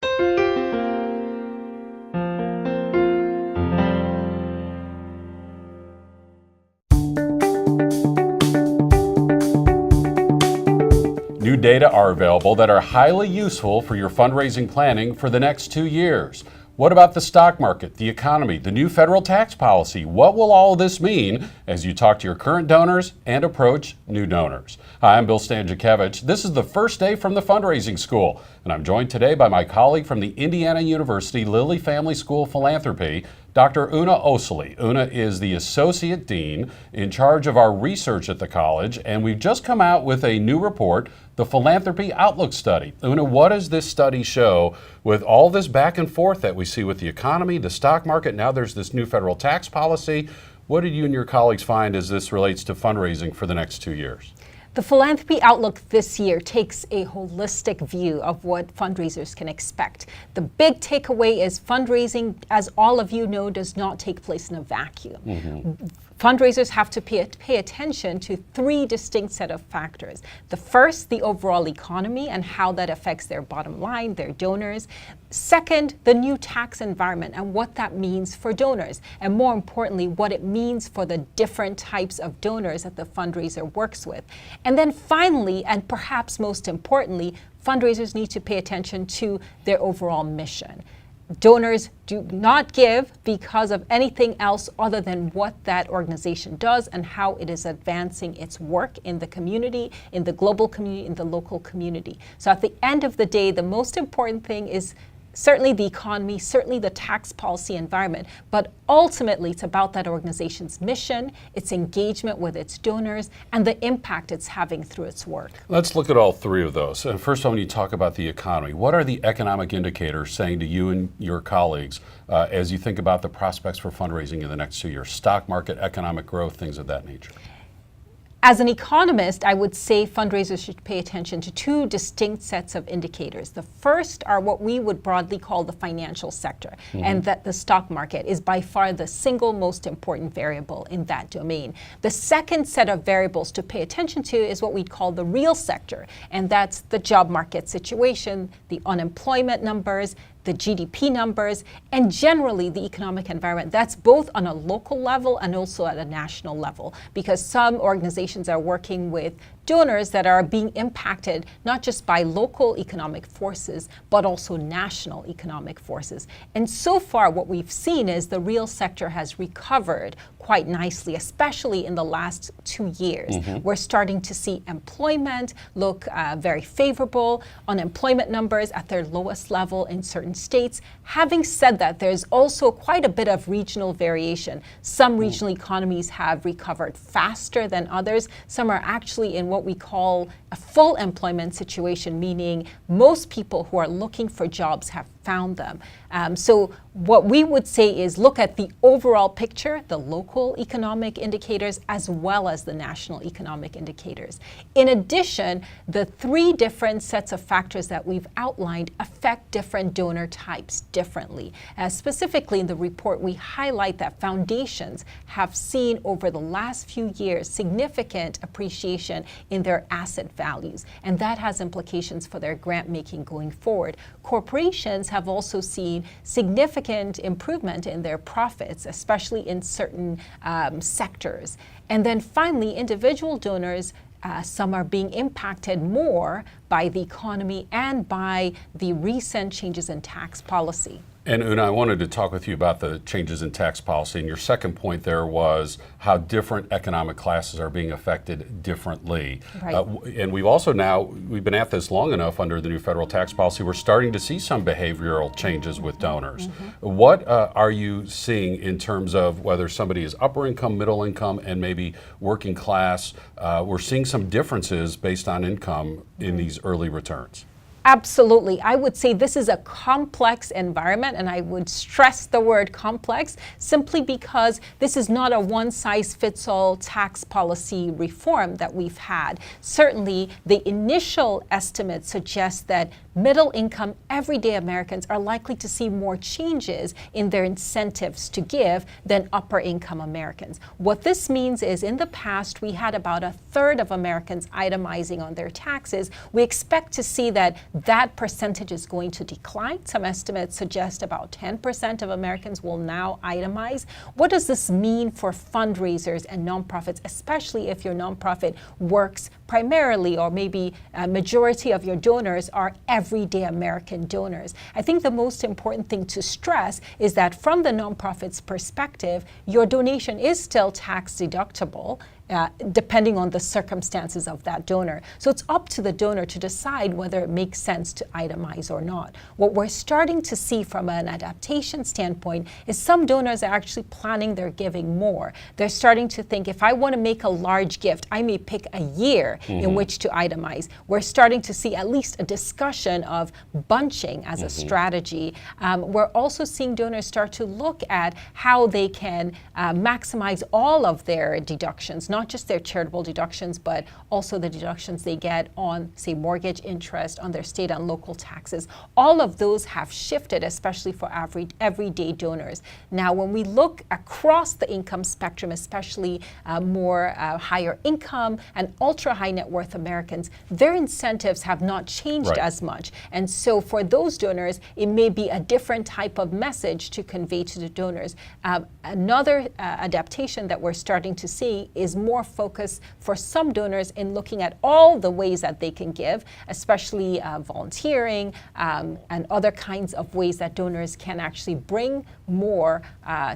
New data are available that are highly useful for your fundraising planning for the next 2 years. What about the stock market, the economy, the new federal tax policy? What will all this mean as you talk to your current donors and approach new donors? Hi, I'm Bill Stanczykiewicz. This is the first day from the fundraising school, and I'm joined today by my colleague from the Indiana University Lilly Family School of Philanthropy, Dr. Una Osili. Una is the Associate Dean in charge of our research at the college, and we've just come out with a new report, the Philanthropy Outlook Study. Una, what does this study show with all this back and forth that we see with the economy, the stock market? Now there's this new federal tax policy. What did you and your colleagues find as this relates to fundraising for the next 2 years? The Philanthropy Outlook this year takes a holistic view of what fundraisers can expect. The big takeaway is fundraising, as all of you know, does not take place in a vacuum. Fundraisers have to pay attention to three distinct set of factors. The first, the overall economy and how that affects their bottom line, their donors. Second, the new tax environment and what that means for donors. And more importantly, what it means for the different types of donors that the fundraiser works with. And then finally, and perhaps most importantly, fundraisers need to pay attention to their overall mission. Donors do not give because of anything else other than what that organization does and how it is advancing its work in the community, in the global community, in the local community. So at the end of the day, the most important thing is certainly the economy, certainly the tax policy environment, but ultimately it's about that organization's mission, its engagement with its donors, and the impact it's having through its work. Let's look at all three of those. And first, when you talk about the economy, what are the economic indicators saying to you and your colleagues as you think about the prospects for fundraising in the next 2 years? Stock market, economic growth, things of that nature. As an economist, I would say fundraisers should pay attention to two distinct sets of indicators. The first are what we would broadly call the financial sector, and that the stock market is by far the single most important variable in that domain. The second set of variables to pay attention to is what we'd call the real sector, and that's the job market situation, the unemployment numbers, the GDP numbers, and generally the economic environment. That's both on a local level and also at a national level, because some organizations are working with donors that are being impacted not just by local economic forces, but also national economic forces. And so far what we've seen is the real sector has recovered quite nicely, especially in the last 2 years. We're starting to see employment look very favorable, unemployment numbers at their lowest level in certain states. Having said that, there's also quite a bit of regional variation. Some regional economies have recovered faster than others. Some are actually in what we call a full employment situation, meaning most people who are looking for jobs have found them. So what we would say is look at the overall picture, the local economic indicators, as well as the national economic indicators. In addition, the three different sets of factors that we've outlined affect different donor types differently. Specifically in the report, we highlight that foundations have seen over the last few years significant appreciation in their asset values, and that has implications for their grant making going forward. Corporations have also seen significant improvement in their profits, especially in certain sectors. And then finally, individual donors, some are being impacted more by the economy and by the recent changes in tax policy. And Una, I wanted to talk with you about the changes in tax policy. And your second point there was how different economic classes are being affected differently. Right. And we've been at this long enough under the new federal tax policy, we're starting to see some behavioral changes with donors. What are you seeing in terms of whether somebody is upper income, middle income, and maybe working class? We're seeing some differences based on income in these early returns. Absolutely. I would say this is a complex environment, and I would stress the word complex simply because this is not a one-size-fits-all tax policy reform that we've had. Certainly, the initial estimates suggest that middle income, everyday Americans are likely to see more changes in their incentives to give than upper income Americans. What this means is in the past, we had about a third of Americans itemizing on their taxes. We expect to see that that percentage is going to decline. Some estimates suggest about 10% of Americans will now itemize. What does this mean for fundraisers and nonprofits, especially if your nonprofit works primarily, or maybe a majority of your donors are everyday American donors? I think the most important thing to stress is that from the nonprofit's perspective, your donation is still tax deductible, depending on the circumstances of that donor. So it's up to the donor to decide whether it makes sense to itemize or not. What we're starting to see from an adaptation standpoint is some donors are actually planning their giving more. They're starting to think, if I want to make a large gift, I may pick a year in which to itemize. We're starting to see at least a discussion of bunching as a strategy. We're also seeing donors start to look at how they can maximize all of their deductions, not just their charitable deductions, but also the deductions they get on, say, mortgage interest, on their state and local taxes. All of those have shifted, especially for everyday donors. Now, when we look across the income spectrum, especially more higher income and ultra high net worth Americans, their incentives have not changed as much. And so for those donors, it may be a different type of message to convey to the donors. Another adaptation that we're starting to see is more focus for some donors in looking at all the ways that they can give, especially volunteering and other kinds of ways that donors can actually bring more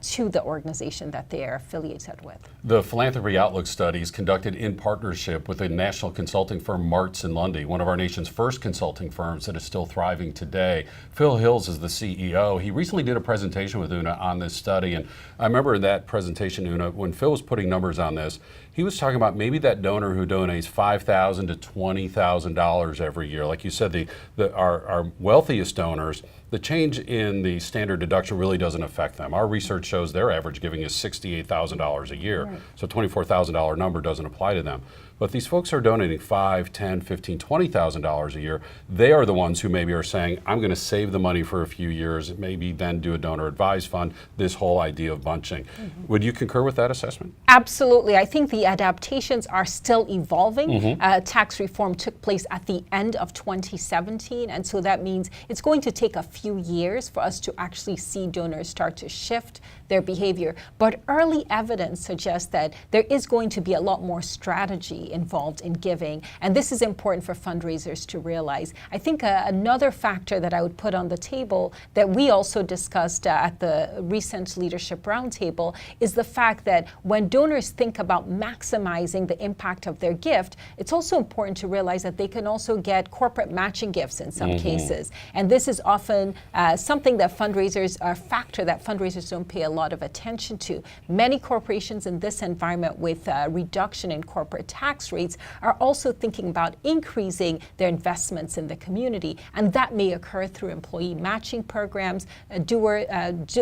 to the organization that they are affiliated with. The Philanthropy Outlook study is conducted in partnership with the national consulting firm Martz and Lundy, one of our nation's first consulting firms that is still thriving today. Phil Hills is the CEO. He recently did a presentation with Una on this study, and I remember in that presentation, Una, when Phil was putting numbers on this, he was talking about maybe that donor who donates $5,000 to $20,000 every year. Like you said, our wealthiest donors, the change in the standard deduction really doesn't affect them. Our research shows their average giving is $68,000 a year. Right. So $24,000 number doesn't apply to them. But these folks are donating $5,000, $10,000, $15,000, $20,000 a year. They are the ones who maybe are saying, I'm going to save the money for a few years, maybe then do a donor advised fund, this whole idea of bunching. Would you concur with that assessment? Absolutely. I think the adaptations are still evolving. Tax reform took place at the end of 2017, and so that means it's going to take a few years for us to actually see donors start to shift their behavior. But early evidence suggests that there is going to be a lot more strategy involved in giving, and this is important for fundraisers to realize. I think another factor that I would put on the table that we also discussed at the recent Leadership Roundtable is the fact that when donors think about maximizing the impact of their gift, it's also important to realize that they can also get corporate matching gifts in some cases. And this is often something that a factor that fundraisers don't pay a lot of attention to. Many corporations in this environment with reduction in corporate tax rates are also thinking about increasing their investments in the community, and that may occur through employee matching programs,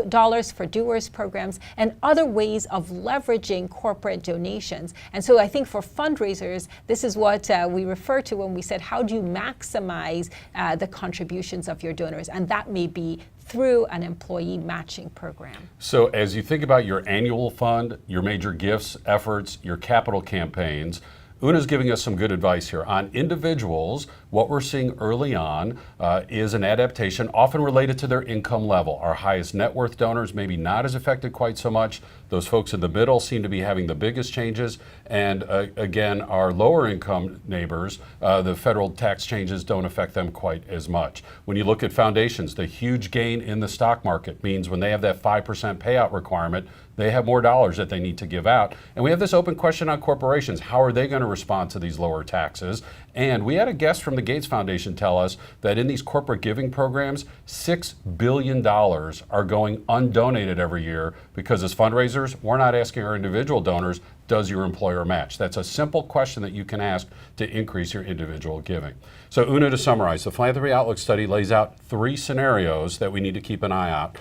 dollars for doers programs, and other ways of leveraging corporate donations. And so I think for fundraisers, this is what we refer to when we said, how do you maximize the contributions of your donors? And that may be through an employee matching program. So as you think about your annual fund, your major gifts, efforts, your capital campaigns, Una's giving us some good advice here. On individuals, what we're seeing early on is an adaptation often related to their income level. Our highest net worth donors maybe not as affected quite so much. Those folks in the middle seem to be having the biggest changes. And again, our lower income neighbors, the federal tax changes don't affect them quite as much. When you look at foundations, the huge gain in the stock market means when they have that 5% payout requirement, they have more dollars that they need to give out. And we have this open question on corporations. How are they going to respond to these lower taxes? And we had a guest from the Gates Foundation tell us that in these corporate giving programs, $6 billion are going undonated every year because as fundraisers, we're not asking our individual donors, does your employer match? That's a simple question that you can ask to increase your individual giving. So Una, to summarize, the Philanthropy Outlook study lays out 3 scenarios that we need to keep an eye out.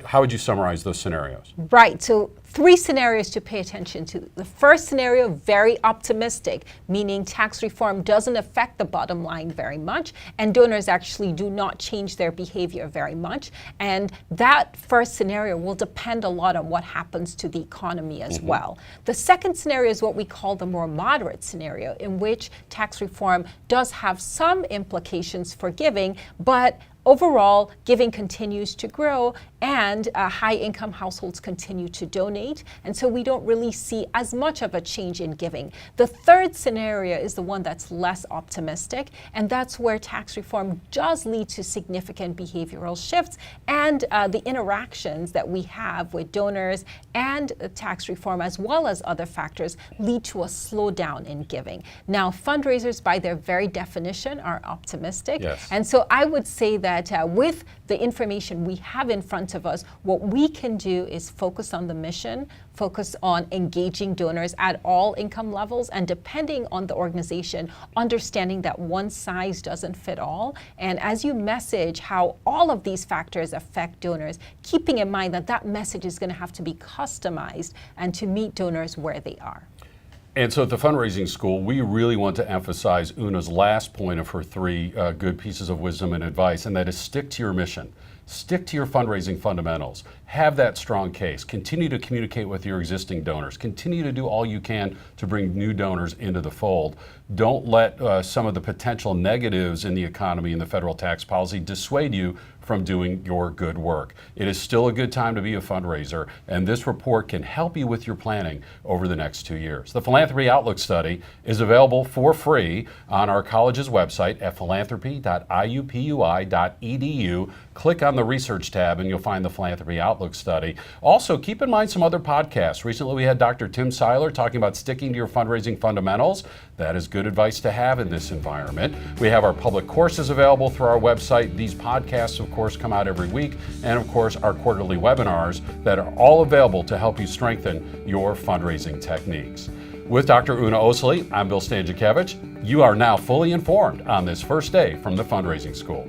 How would you summarize those scenarios? Right, so 3 scenarios to pay attention to. The first scenario, very optimistic, meaning tax reform doesn't affect the bottom line very much, and donors actually do not change their behavior very much. And that first scenario will depend a lot on what happens to the economy as well. The second scenario is what we call the more moderate scenario, in which tax reform does have some implications for giving, but overall, giving continues to grow and high-income households continue to donate, and so we don't really see as much of a change in giving. The third scenario is the one that's less optimistic, and that's where tax reform does lead to significant behavioral shifts, and the interactions that we have with donors and tax reform, as well as other factors, lead to a slowdown in giving. Now, fundraisers, by their very definition, are optimistic, yes. And so I would say that with the information we have in front of us, what we can do is focus on the mission, focus on engaging donors at all income levels, and depending on the organization, understanding that one size doesn't fit all. And as you message how all of these factors affect donors, keeping in mind that that message is going to have to be customized and to meet donors where they are. And so at the Fundraising School, we really want to emphasize Una's last point of her 3 good pieces of wisdom and advice, and that is stick to your mission. Stick to your fundraising fundamentals. Have that strong case. Continue to communicate with your existing donors. Continue to do all you can to bring new donors into the fold. Don't let some of the potential negatives in the economy and the federal tax policy dissuade you from doing your good work. It is still a good time to be a fundraiser, and this report can help you with your planning over the next 2 years. The Philanthropy Outlook study is available for free on our college's website at philanthropy.iupui.edu. Click on the research tab and you'll find the Philanthropy Outlook study. Also, keep in mind some other podcasts. Recently we had Dr. Tim Seiler talking about sticking to your fundraising fundamentals. That is good advice to have in this environment. We have our public courses available through our website. These podcasts, of course, come out every week. And of course, our quarterly webinars that are all available to help you strengthen your fundraising techniques. With Dr. Una Osili, I'm Bill Stanczykiewicz. You are now fully informed on this first day from the Fundraising School.